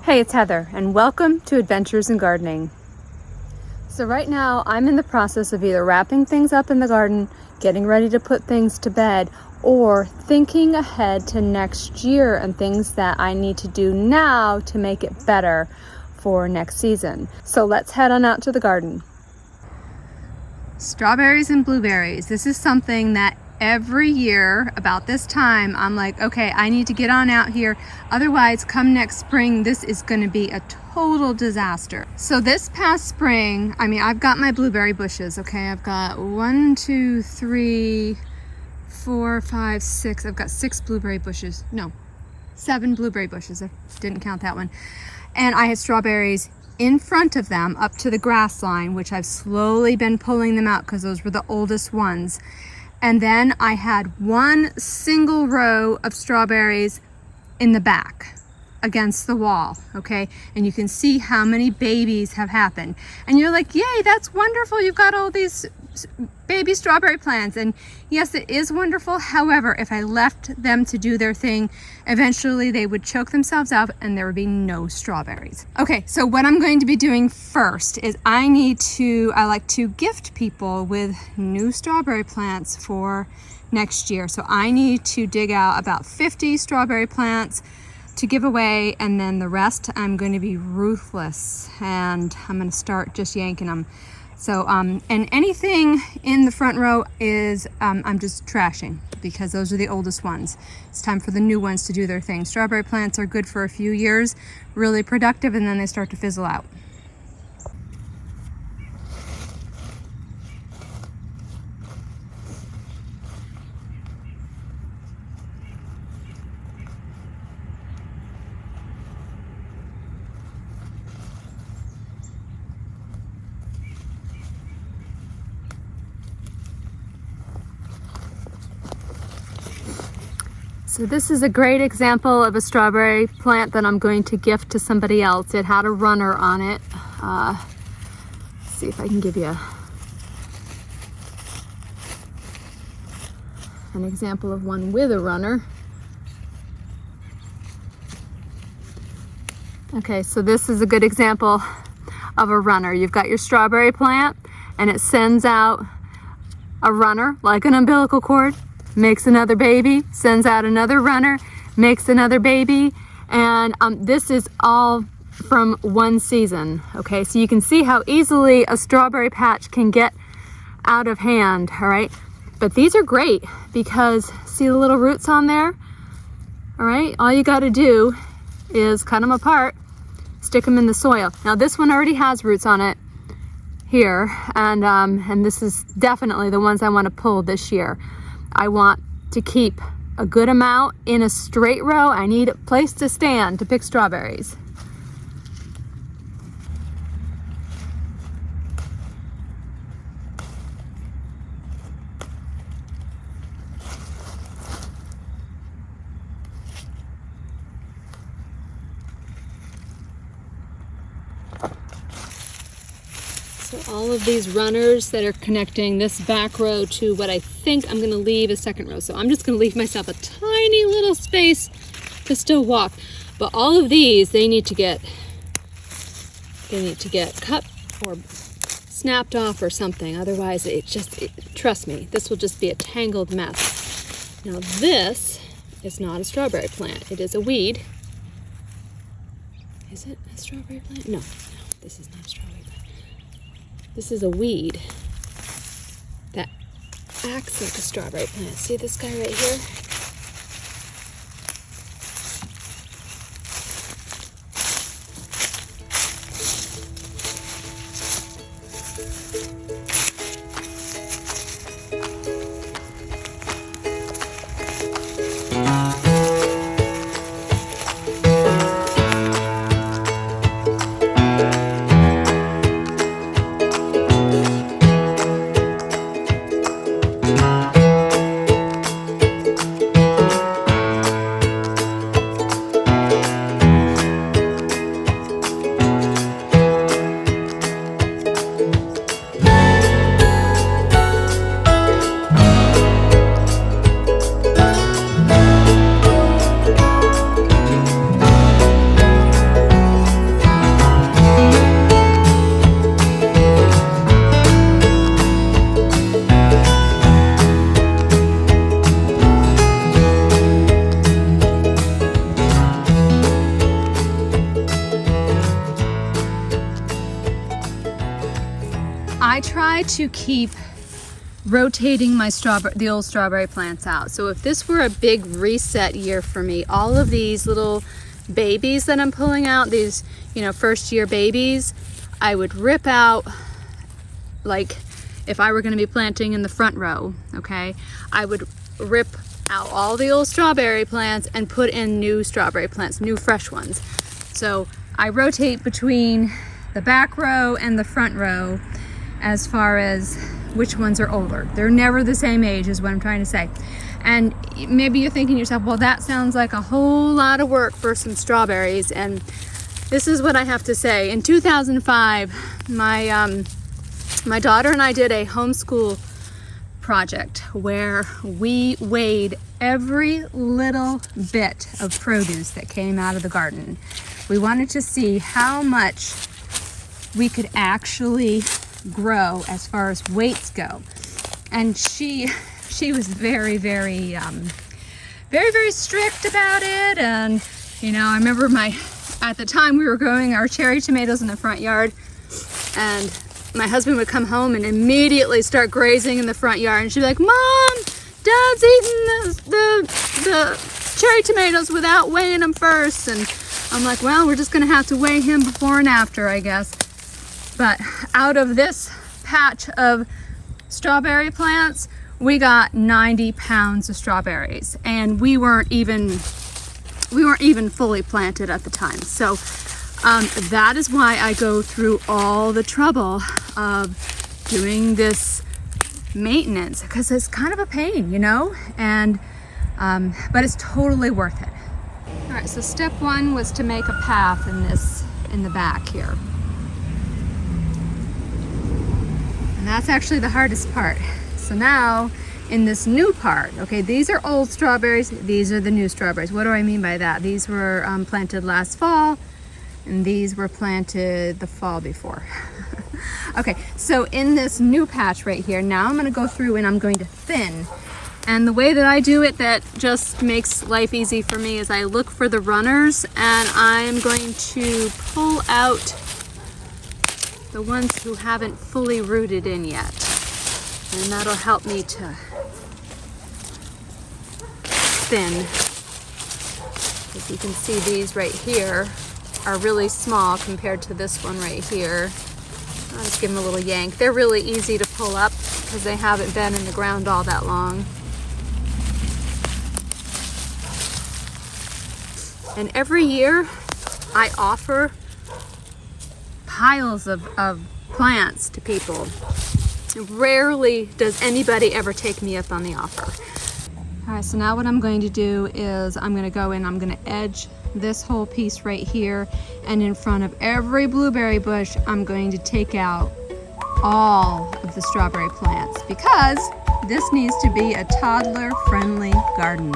Hey, it's Heather, and welcome to Adventures in Gardening. So right now, I'm in the process of either wrapping things up in the garden, getting ready to put things to bed, or thinking ahead to next year and things that I need to do now to make it better for next season. So let's head on out to the garden. Strawberries and blueberries. This is something that every year about this time I'm like, okay, I need to get on out here, otherwise come next spring this is going to be a total disaster. So this past spring, I've got my blueberry bushes. Okay, I've got 1 2 3 4 5 6, I've got 6 blueberry bushes, no, 7 blueberry bushes, I didn't count that one, and I had strawberries in front of them up to the grass line, which I've slowly been pulling them out because those were the oldest ones. And then I had one single row of strawberries in the back against the wall, okay? And you can see how many babies have happened. And you're like, yay, that's wonderful. You've got all these baby strawberry plants. And yes, it is wonderful. However, if I left them to do their thing, eventually they would choke themselves out and there would be no strawberries. Okay, so what I'm going to be doing first is I like to gift people with new strawberry plants for next year. So I need to dig out about 50 strawberry plants to give away, and then the rest I'm going to be ruthless and I'm going to start just yanking them. So and anything in the front row is I'm just trashing because those are the oldest ones. It's time for the new ones to do their thing. Strawberry plants are good for a few years, really productive, and then they start to fizzle out. So this is a great example of a strawberry plant that I'm going to gift to somebody else. It had a runner on it. Let's see if I can give you an example of one with a runner. Okay, so this is a good example of a runner. You've got your strawberry plant and it sends out a runner like an umbilical cord, makes another baby, sends out another runner, makes another baby, and this is all from one season. Okay, so you can see how easily a strawberry patch can get out of hand. All right, but these are great because see the little roots on there? All right, all you got to do is cut them apart, stick them in the soil. Now this one already has roots on it here, and this is definitely the ones I want to pull this year. I want to keep a good amount in a straight row. I need a place to stand to pick strawberries. So all of these runners that are connecting this back row to what I think I'm going to leave a second row. So I'm just going to leave myself a tiny little space to still walk. But all of these, they need to get cut or snapped off or something. Otherwise, trust me, this will just be a tangled mess. Now this is not a strawberry plant. It is a weed. Is it a strawberry plant? No, this is not a strawberry plant. This is a weed that acts like a strawberry plant. See this guy right here? I try to keep rotating my the old strawberry plants out. So if this were a big reset year for me, all of these little babies that I'm pulling out, these, you know, first year babies, I would rip out, like if I were going to be planting in the front row, okay, I would rip out all the old strawberry plants and put in new strawberry plants, new fresh ones. So I rotate between the back row and the front row as far as which ones are older. They're never the same age, is what I'm trying to say. And maybe you're thinking to yourself, well, that sounds like a whole lot of work for some strawberries. And this is what I have to say. In 2005, my daughter and I did a homeschool project where we weighed every little bit of produce that came out of the garden. We wanted to see how much we could actually grow as far as weights go. And she was very, very, very strict about it. And, you know, I remember at the time we were growing our cherry tomatoes in the front yard, and my husband would come home and immediately start grazing in the front yard. And she'd be like, Mom, Dad's eating the cherry tomatoes without weighing them first. And I'm like, well, we're just gonna have to weigh him before and after, I guess. But out of this patch of strawberry plants, we got 90 pounds of strawberries, and we weren't even fully planted at the time. So that is why I go through all the trouble of doing this maintenance, because it's kind of a pain, you know, and but it's totally worth it. All right, so step one was to make a path in the back here. And that's actually the hardest part. So now in this new part, okay, these are old strawberries, these are the new strawberries. What do I mean by that? These were planted last fall, and these were planted the fall before. Okay, so in this new patch right here, now I'm gonna go through and I'm going to thin. And the way that I do it that just makes life easy for me is I look for the runners, and I'm going to pull out the ones who haven't fully rooted in yet. And that'll help me to thin. As you can see, these right here are really small compared to this one right here. I'll just give them a little yank. They're really easy to pull up because they haven't been in the ground all that long. And every year I offer piles of plants to people. Rarely does anybody ever take me up on the offer. All right, so now what I'm going to do is I'm going to go in, I'm going to edge this whole piece right here, and in front of every blueberry bush I'm going to take out all of the strawberry plants, because this needs to be a toddler friendly garden.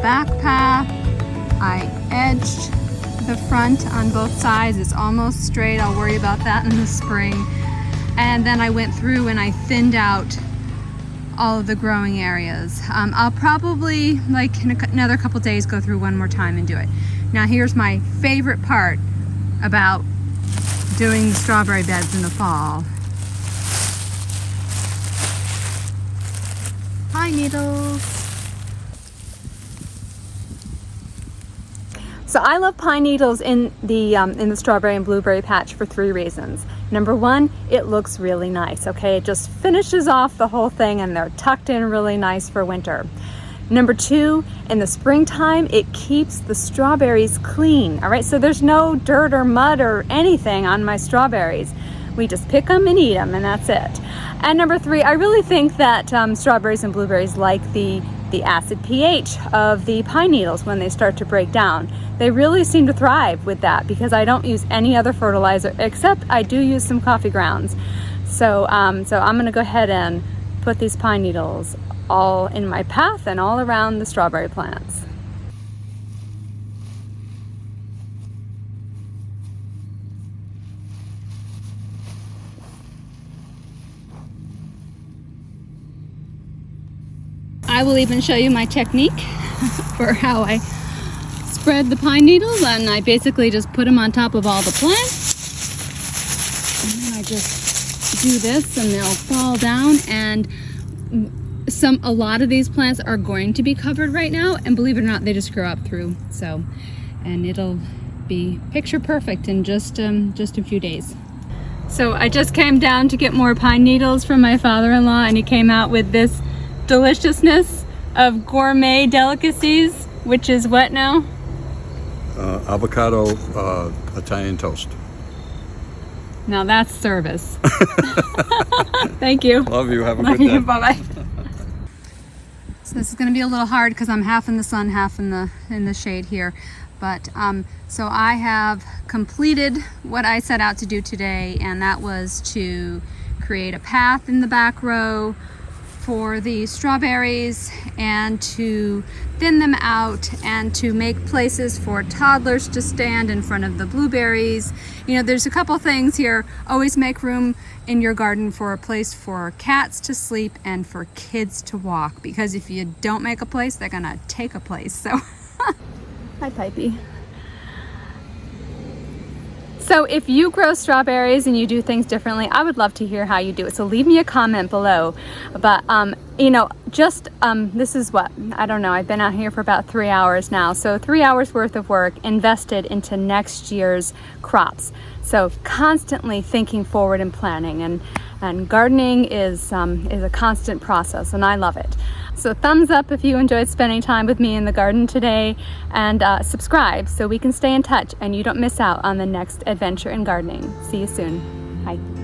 Back path, I edged the front on both sides. It's almost straight. I'll worry about that in the spring. And then I went through and I thinned out all of the growing areas. I'll probably, like in another couple days, go through one more time and do it. Now here's my favorite part about doing the strawberry beds in the fall. Pine needles. So I love pine needles in the strawberry and blueberry patch for 3 reasons. Number one, it looks really nice, okay? It just finishes off the whole thing, and they're tucked in really nice for winter. Number 2, in the springtime, it keeps the strawberries clean, all right? So there's no dirt or mud or anything on my strawberries. We just pick them and eat them, and that's it. And number 3, I really think that strawberries and blueberries like the acid pH of the pine needles when they start to break down. They really seem to thrive with that because I don't use any other fertilizer except I do use some coffee grounds. So I'm going to go ahead and put these pine needles all in my path and all around the strawberry plants. I will even show you my technique for how I spread the pine needles, and I basically just put them on top of all the plants. And then I just do this and they'll fall down, and a lot of these plants are going to be covered right now, and believe it or not, they just grow up through. So, and it'll be picture perfect in just a few days. So I just came down to get more pine needles from my father-in-law, and he came out with this deliciousness of gourmet delicacies, which is what now? Avocado Italian toast. Now that's service. Thank you. Love you. Have a good day. Bye-bye. So this is going to be a little hard because I'm half in the sun, half in the shade here. But so I have completed what I set out to do today, and that was to create a path in the back row for the strawberries and to thin them out and to make places for toddlers to stand in front of the blueberries. You know, there's a couple things here. Always make room in your garden for a place for cats to sleep and for kids to walk, because if you don't make a place, they're gonna take a place. So hi Pipey. So if you grow strawberries and you do things differently, I would love to hear how you do it. So leave me a comment below. But you know, just this is what, I don't know, I've been out here for about 3 hours now. So 3 hours worth of work invested into next year's crops. So constantly thinking forward and planning, and gardening is a constant process, and I love it. So thumbs up if you enjoyed spending time with me in the garden today, and subscribe so we can stay in touch and you don't miss out on the next adventure in gardening. See you soon. Bye.